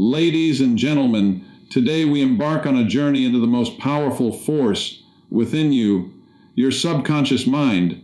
Ladies and gentlemen, today we embark on a journey into the most powerful force within you, your subconscious mind.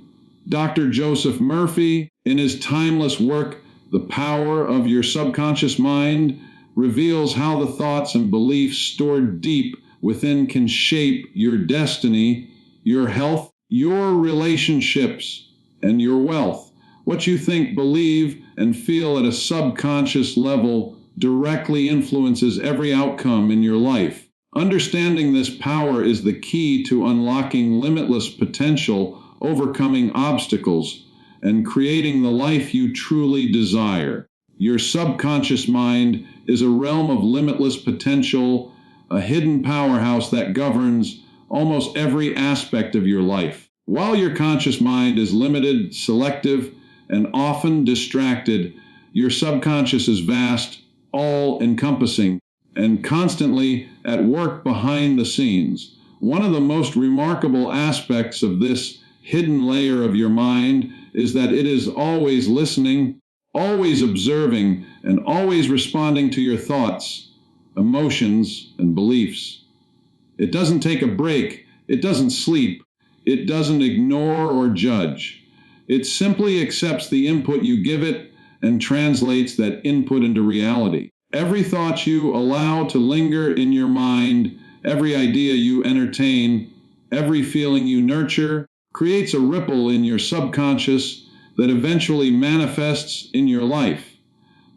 Dr. Joseph Murphy, in his timeless work, The Power of Your Subconscious Mind, reveals how the thoughts and beliefs stored deep within can shape your destiny, your health, your relationships, and your wealth. What you think, believe, and feel at a subconscious level directly influences every outcome in your life. Understanding this power is the key to unlocking limitless potential, overcoming obstacles, and creating the life you truly desire. Your subconscious mind is a realm of limitless potential, a hidden powerhouse that governs almost every aspect of your life. While your conscious mind is limited, selective, and often distracted, your subconscious is vast, all-encompassing, and constantly at work behind the scenes. One of the most remarkable aspects of this hidden layer of your mind is that it is always listening, always observing, and always responding to your thoughts, emotions, and beliefs. It doesn't take a break. It doesn't sleep. It doesn't ignore or judge. It simply accepts the input you give it and translates that input into reality. Every thought you allow to linger in your mind, every idea you entertain, every feeling you nurture, creates a ripple in your subconscious that eventually manifests in your life.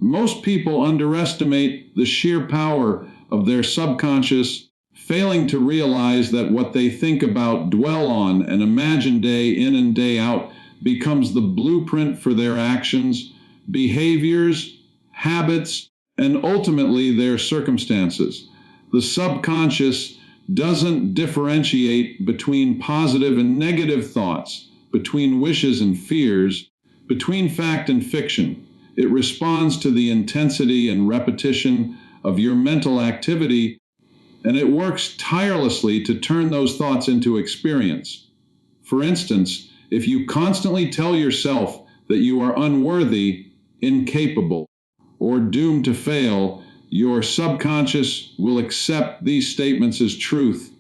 Most people underestimate the sheer power of their subconscious, failing to realize that what they think about, dwell on, and imagine day in and day out becomes the blueprint for their actions, behaviors, habits, and ultimately their circumstances. The subconscious doesn't differentiate between positive and negative thoughts, between wishes and fears, between fact and fiction. It responds to the intensity and repetition of your mental activity, and it works tirelessly to turn those thoughts into experience. For instance, if you constantly tell yourself that you are unworthy, incapable, or doomed to fail, your subconscious will accept these statements as truth.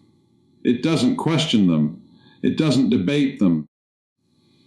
It doesn't question them. It doesn't debate them.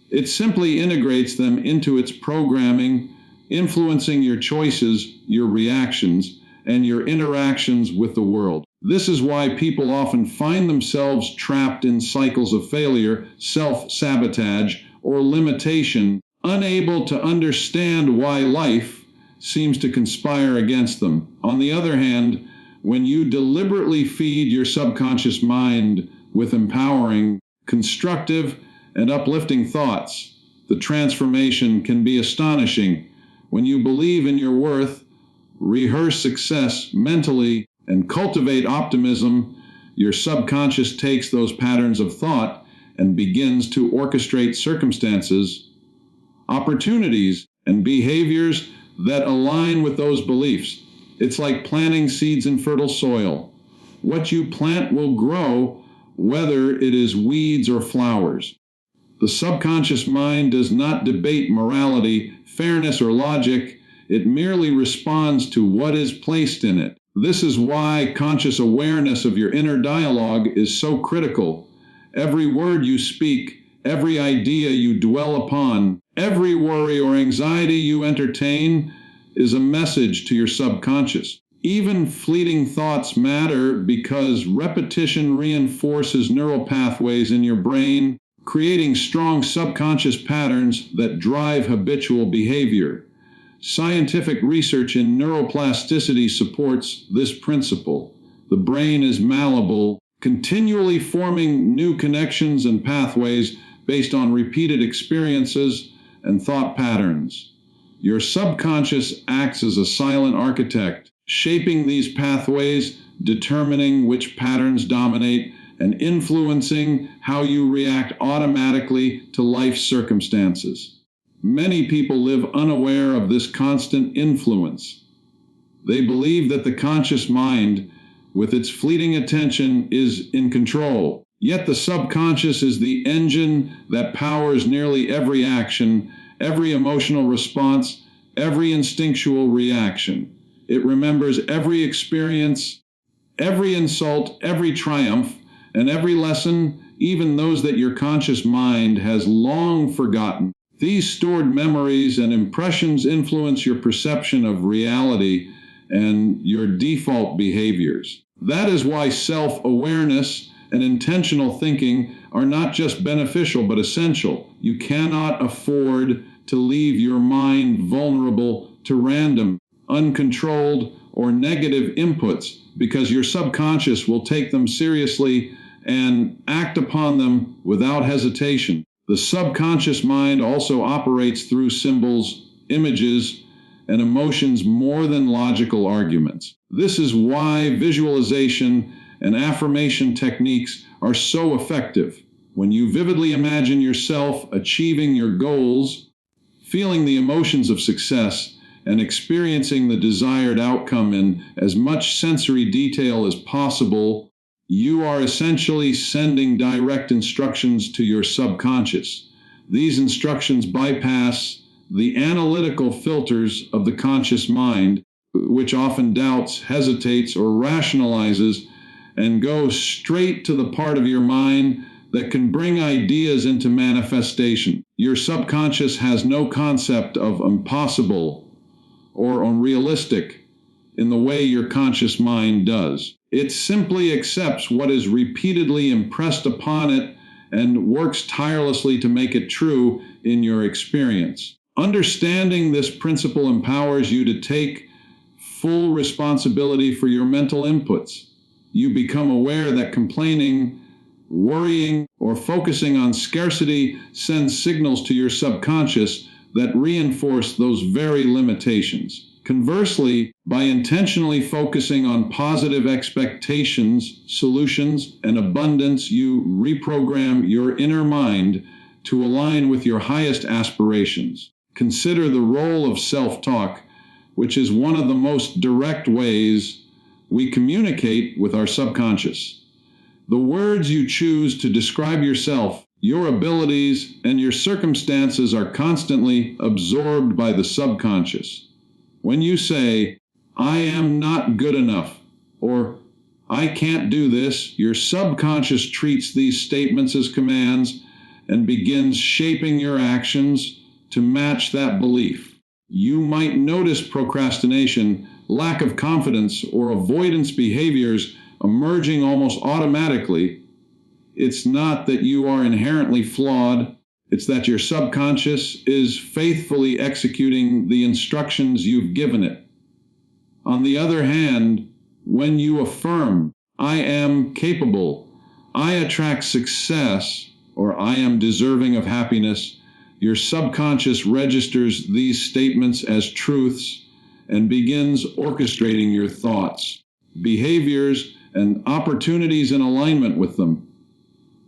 It simply integrates them into its programming, influencing your choices, your reactions, and your interactions with the world. This is why people often find themselves trapped in cycles of failure, self-sabotage, or limitation, unable to understand why life seems to conspire against them. On the other hand, when you deliberately feed your subconscious mind with empowering, constructive, and uplifting thoughts, the transformation can be astonishing. When you believe in your worth, rehearse success mentally, and cultivate optimism, your subconscious takes those patterns of thought and begins to orchestrate circumstances, opportunities, and behaviors that align with those beliefs. It's like planting seeds in fertile soil. What you plant will grow, whether it is weeds or flowers. The subconscious mind does not debate morality, fairness, or logic. It merely responds to what is placed in it. This is why conscious awareness of your inner dialogue is so critical. Every word you speak, every idea you dwell upon, every worry or anxiety you entertain is a message to your subconscious. Even fleeting thoughts matter because repetition reinforces neural pathways in your brain, creating strong subconscious patterns that drive habitual behavior. Scientific research in neuroplasticity supports this principle. The brain is malleable, continually forming new connections and pathways based on repeated experiences and thought patterns. Your subconscious acts as a silent architect, shaping these pathways, determining which patterns dominate, and influencing how you react automatically to life's circumstances. Many people live unaware of this constant influence. They believe that the conscious mind, with its fleeting attention, is in control. Yet the subconscious is the engine that powers nearly every action, every emotional response, every instinctual reaction. It remembers every experience, every insult, every triumph, and every lesson, even those that your conscious mind has long forgotten. These stored memories and impressions influence your perception of reality and your default behaviors. That is why self-awareness and intentional thinking are not just beneficial but essential. You cannot afford to leave your mind vulnerable to random, uncontrolled, or negative inputs, because your subconscious will take them seriously and act upon them without hesitation. The subconscious mind also operates through symbols, images, and emotions more than logical arguments. This is why visualization and affirmation techniques are so effective. When you vividly imagine yourself achieving your goals, feeling the emotions of success, and experiencing the desired outcome in as much sensory detail as possible, you are essentially sending direct instructions to your subconscious. These instructions bypass the analytical filters of the conscious mind, which often doubts, hesitates, or rationalizes, and go straight to the part of your mind that can bring ideas into manifestation. Your subconscious has no concept of impossible or unrealistic in the way your conscious mind does. It simply accepts what is repeatedly impressed upon it and works tirelessly to make it true in your experience. Understanding this principle empowers you to take full responsibility for your mental inputs. You become aware that complaining, worrying, or focusing on scarcity sends signals to your subconscious that reinforce those very limitations. Conversely, by intentionally focusing on positive expectations, solutions, and abundance, you reprogram your inner mind to align with your highest aspirations. Consider the role of self-talk, which is one of the most direct ways we communicate with our subconscious. The words you choose to describe yourself, your abilities, and your circumstances are constantly absorbed by the subconscious. When you say, "I am not good enough," or "I can't do this," your subconscious treats these statements as commands and begins shaping your actions to match that belief. You might notice procrastination, lack of confidence, or avoidance behaviors emerging almost automatically. It's not that you are inherently flawed. It's that your subconscious is faithfully executing the instructions you've given it. On the other hand, when you affirm, "I am capable," "I attract success," or "I am deserving of happiness," your subconscious registers these statements as truths and begins orchestrating your thoughts, behaviors, and opportunities in alignment with them.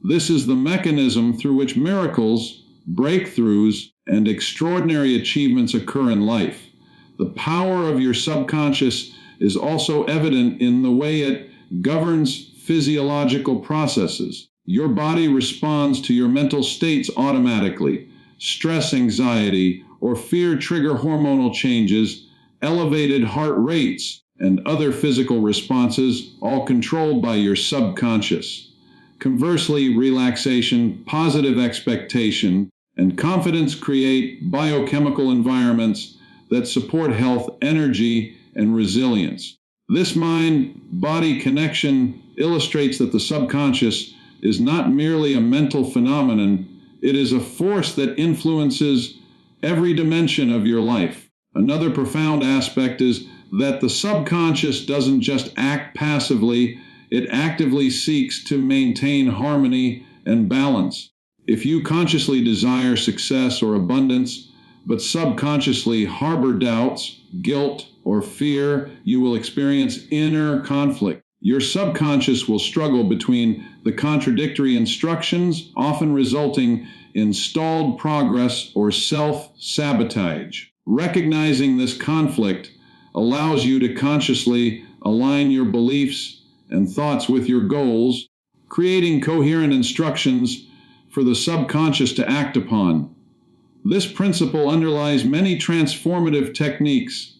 This is the mechanism through which miracles, breakthroughs, and extraordinary achievements occur in life. The power of your subconscious is also evident in the way it governs physiological processes. Your body responds to your mental states automatically. Stress, anxiety, or fear trigger hormonal changes, elevated heart rates, and other physical responses, all controlled by your subconscious. Conversely, relaxation, positive expectation, and confidence create biochemical environments that support health, energy, and resilience. This mind-body connection illustrates that the subconscious is not merely a mental phenomenon, it is a force that influences every dimension of your life. Another profound aspect is that the subconscious doesn't just act passively, it actively seeks to maintain harmony and balance. If you consciously desire success or abundance, but subconsciously harbor doubts, guilt, or fear, you will experience inner conflict. Your subconscious will struggle between the contradictory instructions, often resulting in stalled progress or self-sabotage. Recognizing this conflict allows you to consciously align your beliefs and thoughts with your goals, creating coherent instructions for the subconscious to act upon. This principle underlies many transformative techniques,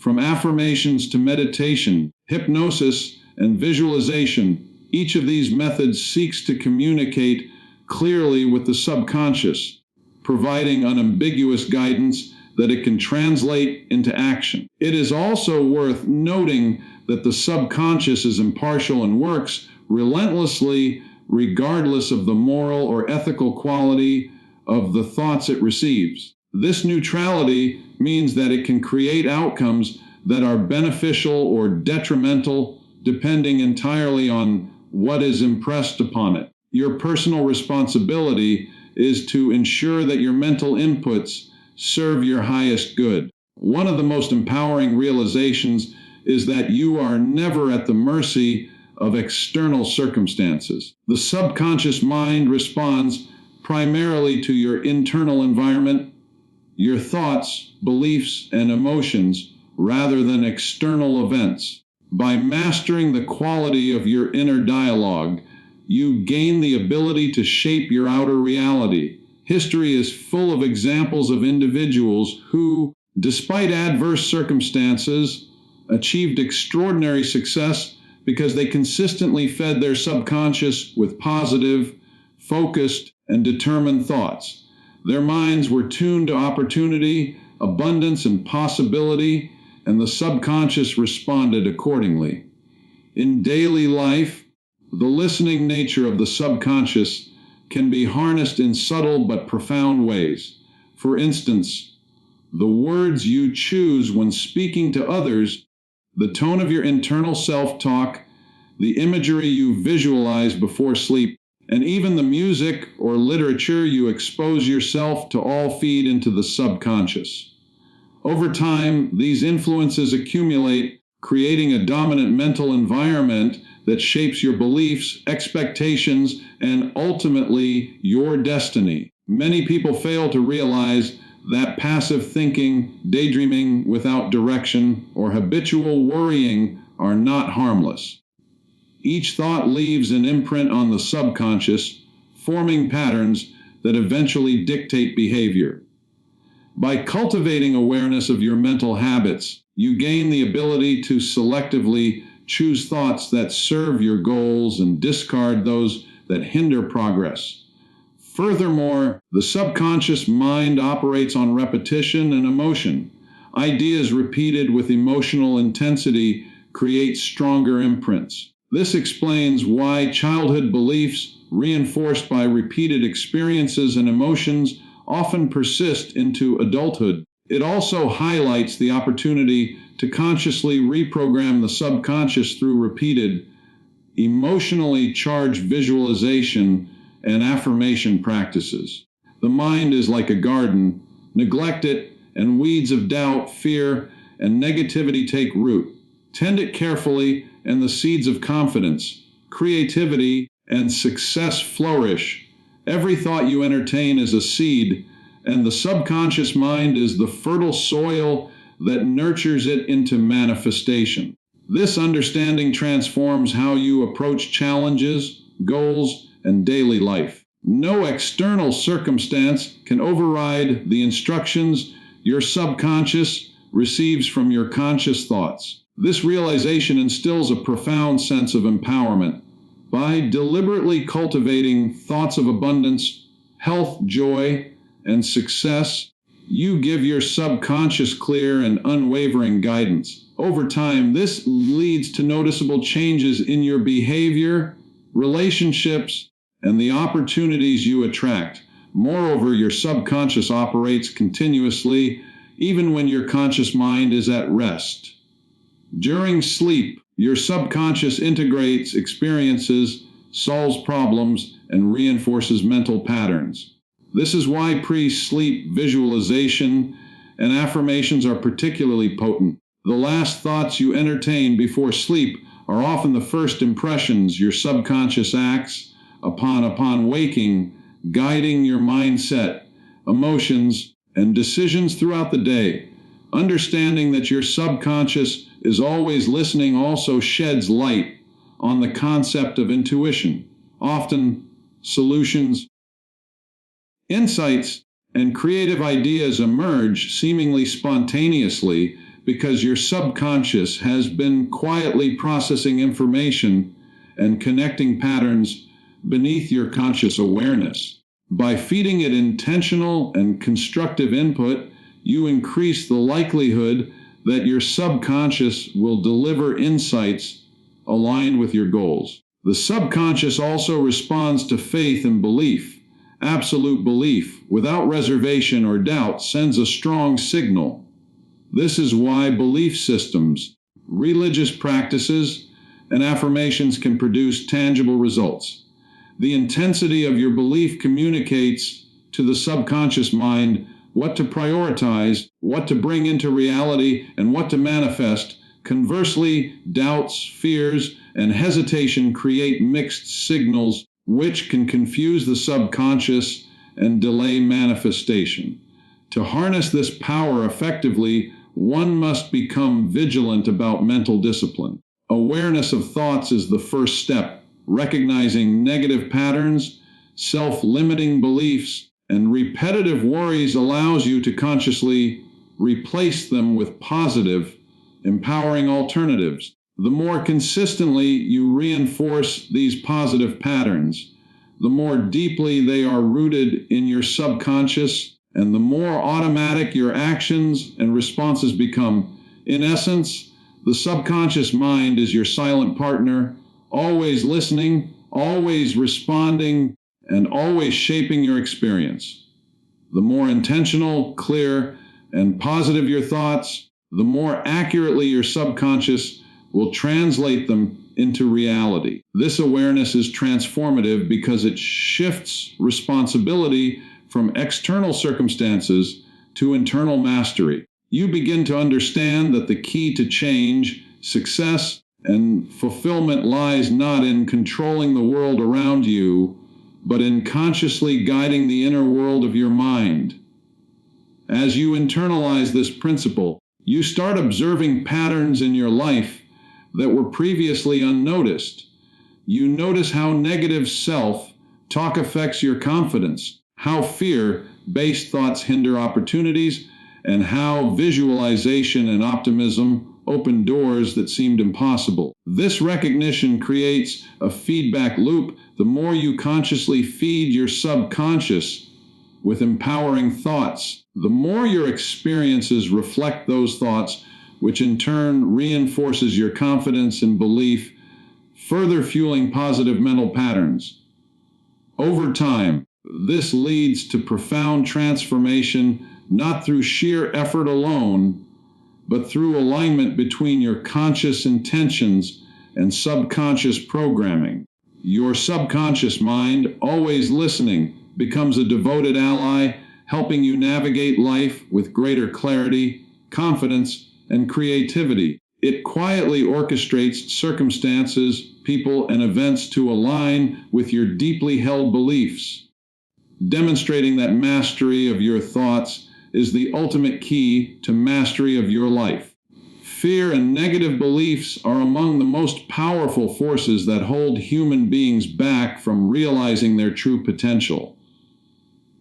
From affirmations to meditation, hypnosis, and visualization, each of these methods seeks to communicate clearly with the subconscious, providing unambiguous guidance that it can translate into action. It is also worth noting that the subconscious is impartial and works relentlessly regardless of the moral or ethical quality of the thoughts it receives. This neutrality means that it can create outcomes that are beneficial or detrimental depending entirely on what is impressed upon it. Your personal responsibility is to ensure that your mental inputs serve your highest good. One of the most empowering realizations is that you are never at the mercy of external circumstances. The subconscious mind responds primarily to your internal environment, your thoughts, beliefs, and emotions, rather than external events. By mastering the quality of your inner dialogue, you gain the ability to shape your outer reality. History is full of examples of individuals who, despite adverse circumstances, achieved extraordinary success because they consistently fed their subconscious with positive, focused, and determined thoughts. Their minds were tuned to opportunity, abundance, and possibility, and the subconscious responded accordingly. In daily life, the listening nature of the subconscious can be harnessed in subtle but profound ways. For instance, the words you choose when speaking to others, the tone of your internal self-talk, the imagery you visualize before sleep, and even the music or literature you expose yourself to all feed into the subconscious. Over time, these influences accumulate, creating a dominant mental environment that shapes your beliefs, expectations, and ultimately your destiny. Many people fail to realize that passive thinking, daydreaming without direction, or habitual worrying are not harmless. Each thought leaves an imprint on the subconscious, forming patterns that eventually dictate behavior. By cultivating awareness of your mental habits, you gain the ability to selectively choose thoughts that serve your goals and discard those that hinder progress. Furthermore, the subconscious mind operates on repetition and emotion. Ideas repeated with emotional intensity create stronger imprints. This explains why childhood beliefs, reinforced by repeated experiences and emotions, often persist into adulthood. It also highlights the opportunity to consciously reprogram the subconscious through repeated, emotionally charged visualization and affirmation practices. The mind is like a garden. Neglect it, and weeds of doubt, fear, and negativity take root. Tend it carefully, and the seeds of confidence, creativity, and success flourish. Every thought you entertain is a seed, and the subconscious mind is the fertile soil that nurtures it into manifestation. This understanding transforms how you approach challenges, goals, and daily life. No external circumstance can override the instructions your subconscious receives from your conscious thoughts. This realization instills a profound sense of empowerment. By deliberately cultivating thoughts of abundance, health, joy, and success, you give your subconscious clear and unwavering guidance. Over time, this leads to noticeable changes in your behavior, relationships, and the opportunities you attract. Moreover, your subconscious operates continuously, even when your conscious mind is at rest. During sleep, your subconscious integrates experiences, solves problems, and reinforces mental patterns. This is why pre-sleep visualization and affirmations are particularly potent. The last thoughts you entertain before sleep are often the first impressions your subconscious acts upon waking, guiding your mindset, emotions, and decisions throughout the day. Understanding that your subconscious is always listening also sheds light on the concept of intuition. Often, solutions, insights, and creative ideas emerge seemingly spontaneously because your subconscious has been quietly processing information and connecting patterns beneath your conscious awareness. By feeding it intentional and constructive input, you increase the likelihood that your subconscious will deliver insights aligned with your goals. The subconscious also responds to faith and belief. Absolute belief, without reservation or doubt, sends a strong signal. This is why belief systems, religious practices, and affirmations can produce tangible results. The intensity of your belief communicates to the subconscious mind what to prioritize, what to bring into reality, and what to manifest. Conversely, doubts, fears, and hesitation create mixed signals which can confuse the subconscious and delay manifestation. To harness this power effectively, one must become vigilant about mental discipline. Awareness of thoughts is the first step. Recognizing negative patterns, self-limiting beliefs, and repetitive worries allows you to consciously replace them with positive, empowering alternatives. The more consistently you reinforce these positive patterns, the more deeply they are rooted in your subconscious, and the more automatic your actions and responses become. In essence, the subconscious mind is your silent partner, always listening, always responding, and always shaping your experience. The more intentional, clear, and positive your thoughts, the more accurately your subconscious will translate them into reality. This awareness is transformative because it shifts responsibility from external circumstances to internal mastery. You begin to understand that the key to change, success, and fulfillment lies not in controlling the world around you, but in consciously guiding the inner world of your mind. As you internalize this principle, you start observing patterns in your life that were previously unnoticed. You notice how negative self-talk affects your confidence, how fear-based thoughts hinder opportunities, and how visualization and optimism open doors that seemed impossible. This recognition creates a feedback loop. The more you consciously feed your subconscious with empowering thoughts, the more your experiences reflect those thoughts, which in turn reinforces your confidence and belief, further fueling positive mental patterns. Over time, this leads to profound transformation, not through sheer effort alone, but through alignment between your conscious intentions and subconscious programming. Your subconscious mind, always listening, becomes a devoted ally, helping you navigate life with greater clarity, confidence, and creativity. It quietly orchestrates circumstances, people, and events to align with your deeply held beliefs, demonstrating that mastery of your thoughts is the ultimate key to mastery of your life. Fear and negative beliefs are among the most powerful forces that hold human beings back from realizing their true potential.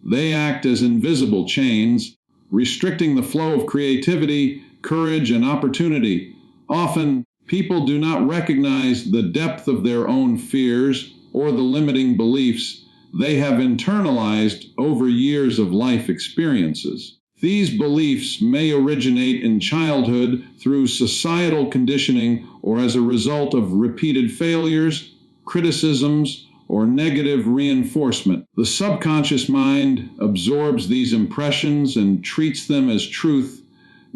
They act as invisible chains, restricting the flow of creativity, courage, and opportunity. Often, people do not recognize the depth of their own fears or the limiting beliefs they have internalized over years of life experiences. These beliefs may originate in childhood through societal conditioning or as a result of repeated failures, criticisms, or negative reinforcement. The subconscious mind absorbs these impressions and treats them as truth,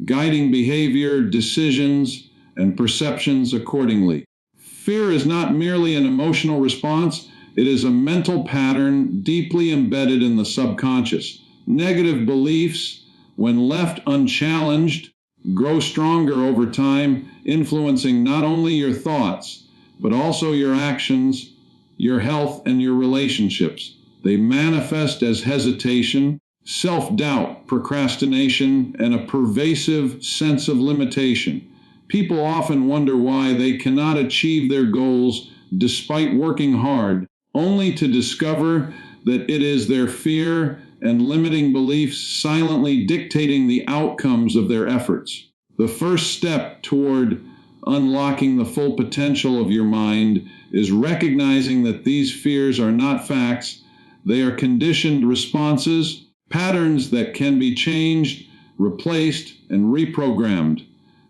guiding behavior, decisions, and perceptions accordingly. Fear is not merely an emotional response, it is a mental pattern deeply embedded in the subconscious. Negative beliefs, when left unchallenged, grow stronger over time, influencing not only your thoughts, but also your actions, your health, and your relationships. They manifest as hesitation, self-doubt, procrastination, and a pervasive sense of limitation. People often wonder why they cannot achieve their goals despite working hard, only to discover that it is their fear and limiting beliefs silently dictating the outcomes of their efforts. The first step toward unlocking the full potential of your mind is recognizing that these fears are not facts. They are conditioned responses, patterns that can be changed, replaced, and reprogrammed.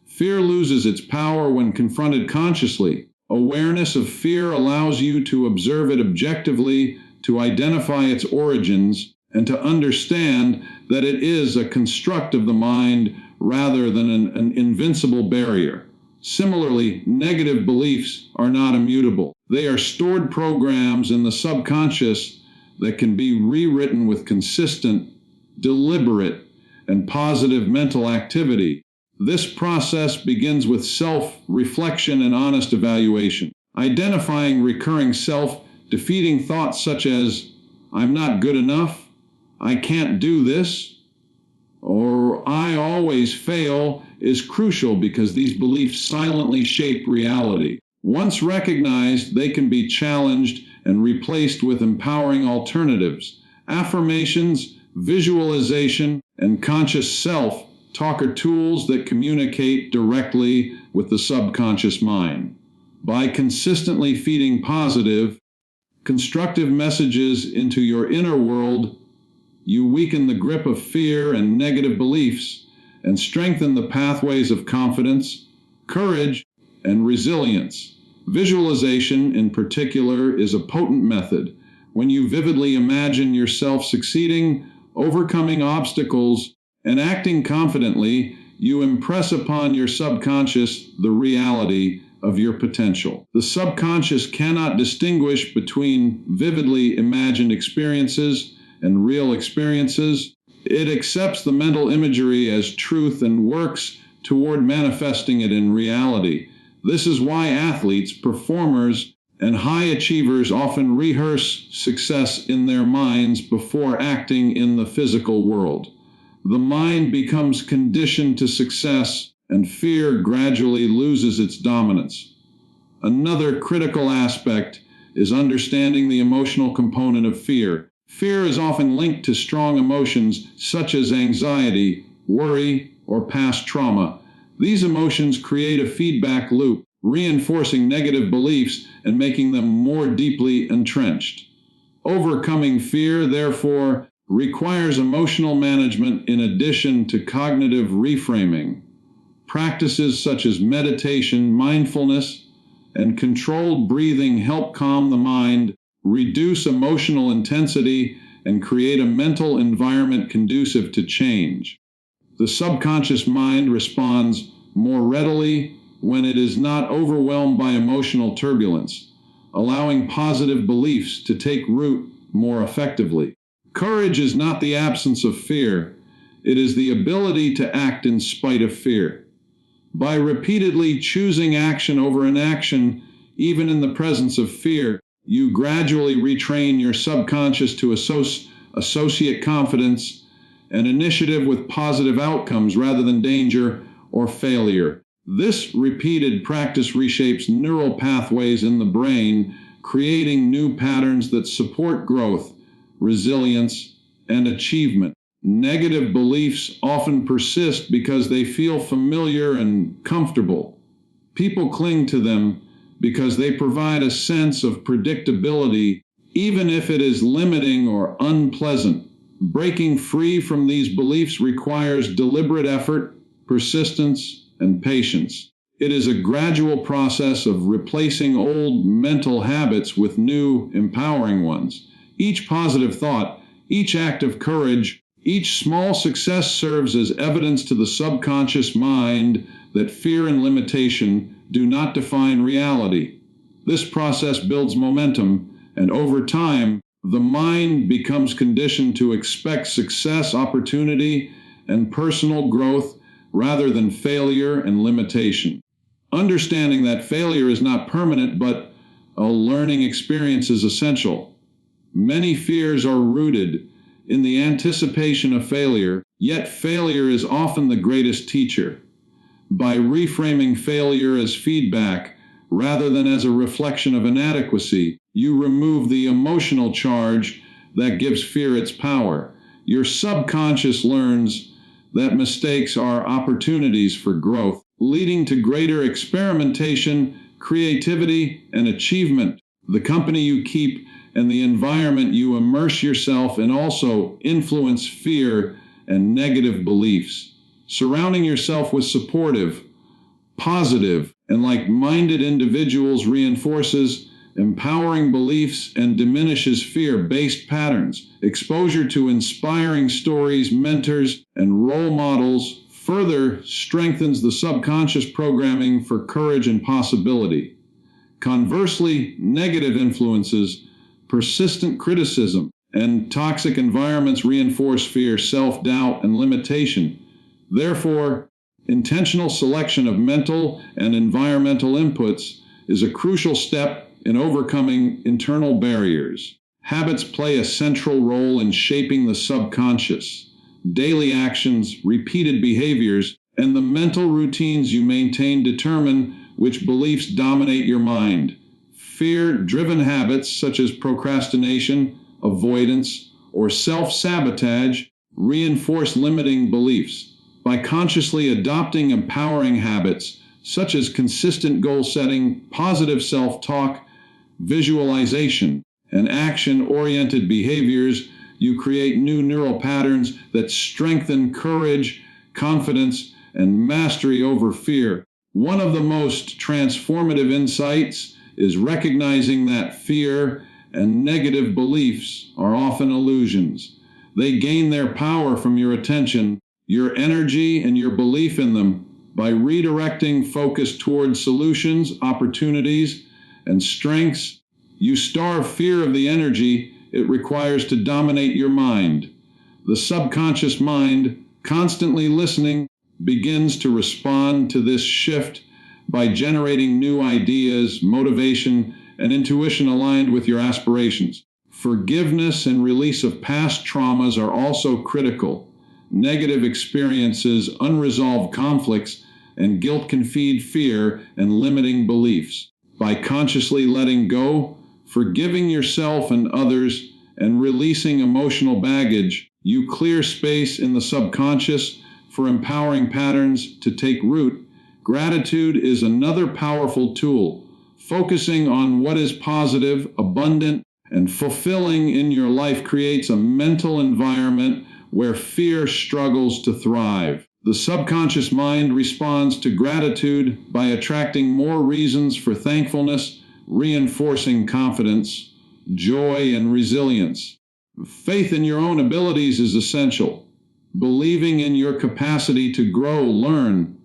Fear loses its power when confronted consciously. Awareness of fear allows you to observe it objectively, to identify its origins, and to understand that it is a construct of the mind rather than an invincible barrier. Similarly, negative beliefs are not immutable. They are stored programs in the subconscious that can be rewritten with consistent, deliberate, and positive mental activity. This process begins with self-reflection and honest evaluation. Identifying recurring self-defeating thoughts such as, "I'm not good enough," "I can't do this," or "I always fail," is crucial because these beliefs silently shape reality. Once recognized, they can be challenged and replaced with empowering alternatives. Affirmations, visualization, and conscious self-talk are tools that communicate directly with the subconscious mind. By consistently feeding positive, constructive messages into your inner world, you weaken the grip of fear and negative beliefs and strengthen the pathways of confidence, courage, and resilience. Visualization, in particular, is a potent method. When you vividly imagine yourself succeeding, overcoming obstacles, and acting confidently, you impress upon your subconscious the reality of your potential. The subconscious cannot distinguish between vividly imagined experiences and real experiences. It accepts the mental imagery as truth and works toward manifesting it in reality. This is why athletes, performers, and high achievers often rehearse success in their minds before acting in the physical world. The mind becomes conditioned to success, and fear gradually loses its dominance. Another critical aspect is understanding the emotional component of fear. Fear is often linked to strong emotions such as anxiety, worry, or past trauma. These emotions create a feedback loop, reinforcing negative beliefs and making them more deeply entrenched. Overcoming fear, therefore, requires emotional management in addition to cognitive reframing. Practices such as meditation, mindfulness, and controlled breathing help calm the mind, reduce emotional intensity, and create a mental environment conducive to change. The subconscious mind responds more readily when it is not overwhelmed by emotional turbulence, allowing positive beliefs to take root more effectively. Courage is not the absence of fear, it is the ability to act in spite of fear. By repeatedly choosing action over inaction, even in the presence of fear, you gradually retrain your subconscious to associate confidence and initiative with positive outcomes rather than danger or failure. This repeated practice reshapes neural pathways in the brain, creating new patterns that support growth, resilience, and achievement. Negative beliefs often persist because they feel familiar and comfortable. People cling to them because they provide a sense of predictability, even if it is limiting or unpleasant. Breaking free from these beliefs requires deliberate effort, persistence, and patience. It is a gradual process of replacing old mental habits with new, empowering ones. Each positive thought, each act of courage, each small success serves as evidence to the subconscious mind that fear and limitation do not define reality. This process builds momentum, and over time, the mind becomes conditioned to expect success, opportunity, and personal growth rather than failure and limitation. Understanding that failure is not permanent, but a learning experience is essential. Many fears are rooted in the anticipation of failure, yet failure is often the greatest teacher. By reframing failure as feedback rather than as a reflection of inadequacy, you remove the emotional charge that gives fear its power. Your subconscious learns that mistakes are opportunities for growth, leading to greater experimentation, creativity, and achievement. The company you keep and the environment you immerse yourself in also influence fear and negative beliefs. Surrounding yourself with supportive, positive, and like-minded individuals reinforces empowering beliefs and diminishes fear-based patterns. Exposure to inspiring stories, mentors, and role models further strengthens the subconscious programming for courage and possibility. Conversely, negative influences, persistent criticism, and toxic environments reinforce fear, self-doubt, and limitation. Therefore, intentional selection of mental and environmental inputs is a crucial step in overcoming internal barriers. Habits play a central role in shaping the subconscious. Daily actions, repeated behaviors, and the mental routines you maintain determine which beliefs dominate your mind. Fear-driven habits such as procrastination, avoidance, or self-sabotage reinforce limiting beliefs. By consciously adopting empowering habits such as consistent goal setting, positive self-talk, visualization, and action-oriented behaviors, you create new neural patterns that strengthen courage, confidence, and mastery over fear. One of the most transformative insights is recognizing that fear and negative beliefs are often illusions. They gain their power from your attention, your energy, and your belief in them. By redirecting focus towards solutions, opportunities, and strengths, you starve fear of the energy it requires to dominate your mind. The subconscious mind, constantly listening, begins to respond to this shift by generating new ideas, motivation, and intuition aligned with your aspirations. Forgiveness and release of past traumas are also critical. Negative experiences, unresolved conflicts, and guilt can feed fear and limiting beliefs. By consciously letting go, forgiving yourself and others, and releasing emotional baggage, you clear space in the subconscious for empowering patterns to take root. Gratitude is another powerful tool. Focusing on what is positive, abundant, and fulfilling in your life creates a mental environment where fear struggles to thrive. The subconscious mind responds to gratitude by attracting more reasons for thankfulness, reinforcing confidence, joy, and resilience. Faith in your own abilities is essential. Believing in your capacity to grow, learn,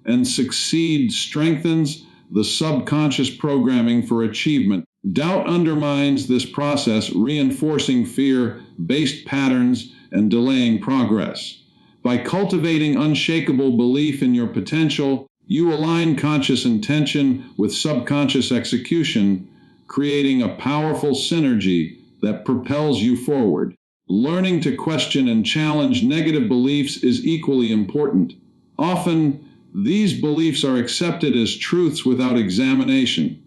and succeed strengthens the subconscious programming for achievement. Doubt undermines this process, reinforcing fear-based patterns and delaying progress. By cultivating unshakable belief in your potential, you align conscious intention with subconscious execution, creating a powerful synergy that propels you forward. Learning to question and challenge negative beliefs is equally important. Often, these beliefs are accepted as truths without examination.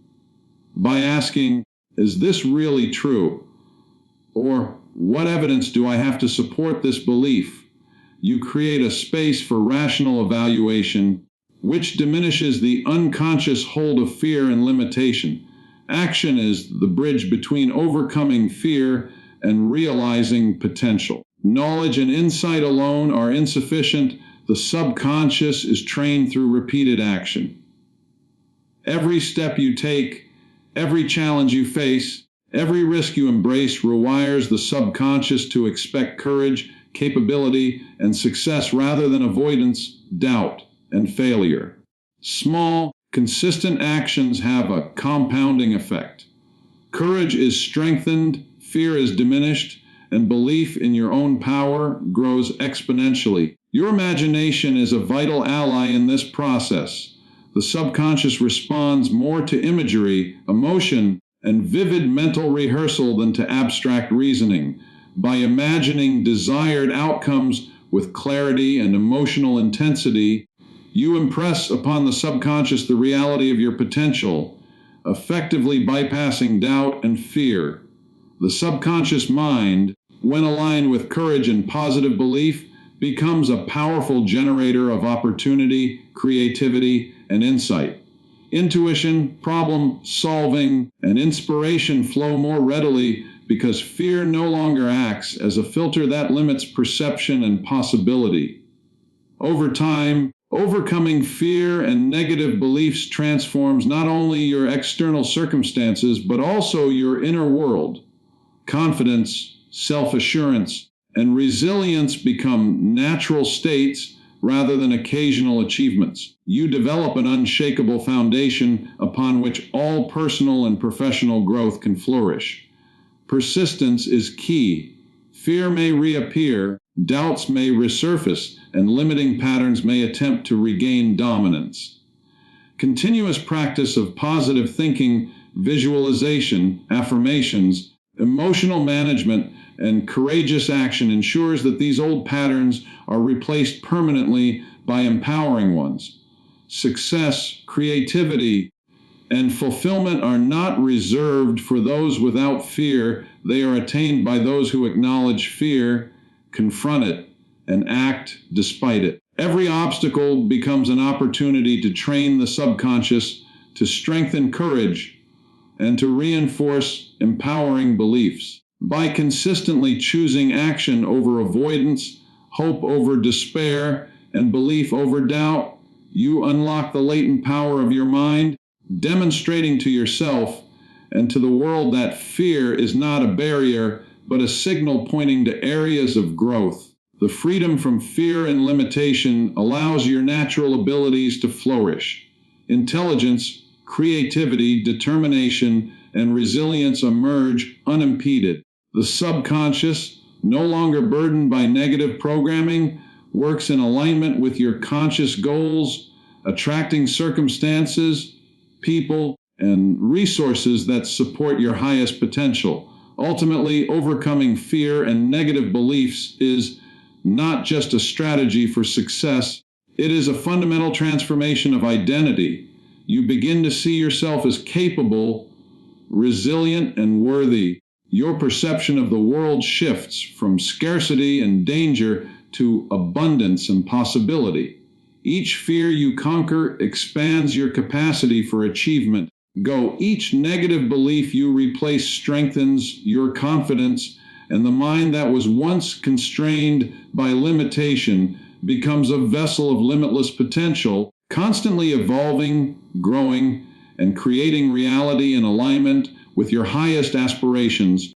By asking, "Is this really true?" or "What evidence do I have to support this belief?" you create a space for rational evaluation, which diminishes the unconscious hold of fear and limitation. Action is the bridge between overcoming fear and realizing potential. Knowledge and insight alone are insufficient. The subconscious is trained through repeated action. Every step you take, every challenge you face, every risk you embrace rewires the subconscious to expect courage, capability, and success rather than avoidance, doubt, and failure. Small, consistent actions have a compounding effect. Courage is strengthened, fear is diminished, and belief in your own power grows exponentially. Your imagination is a vital ally in this process. The subconscious responds more to imagery, emotion, and vivid mental rehearsal than to abstract reasoning. By imagining desired outcomes with clarity and emotional intensity, you impress upon the subconscious the reality of your potential, effectively bypassing doubt and fear. The subconscious mind, when aligned with courage and positive belief, becomes a powerful generator of opportunity, creativity, and insight. Intuition, problem solving, and inspiration flow more readily because fear no longer acts as a filter that limits perception and possibility. Over time, overcoming fear and negative beliefs transforms not only your external circumstances, but also your inner world. Confidence, self-assurance, and resilience become natural states rather than occasional achievements. You develop an unshakable foundation upon which all personal and professional growth can flourish. Persistence is key. Fear may reappear, doubts may resurface, and limiting patterns may attempt to regain dominance. Continuous practice of positive thinking, visualization, affirmations, emotional management, and courageous action ensures that these old patterns are replaced permanently by empowering ones. Success, creativity, and fulfillment are not reserved for those without fear. They are attained by those who acknowledge fear, confront it, and act despite it. Every obstacle becomes an opportunity to train the subconscious, to strengthen courage, and to reinforce empowering beliefs. By consistently choosing action over avoidance, hope over despair, and belief over doubt, you unlock the latent power of your mind, demonstrating to yourself and to the world that fear is not a barrier, but a signal pointing to areas of growth. The freedom from fear and limitation allows your natural abilities to flourish. Intelligence, creativity, determination, and resilience emerge unimpeded. The subconscious, no longer burdened by negative programming, works in alignment with your conscious goals, attracting circumstances, people, and resources that support your highest potential. Ultimately, overcoming fear and negative beliefs is not just a strategy for success, it is a fundamental transformation of identity. You begin to see yourself as capable, resilient, and worthy. Your perception of the world shifts from scarcity and danger to abundance and possibility. Each fear you conquer expands your capacity for achievement. Each negative belief you replace strengthens your confidence, and the mind that was once constrained by limitation becomes a vessel of limitless potential, constantly evolving, growing, and creating reality in alignment with your highest aspirations.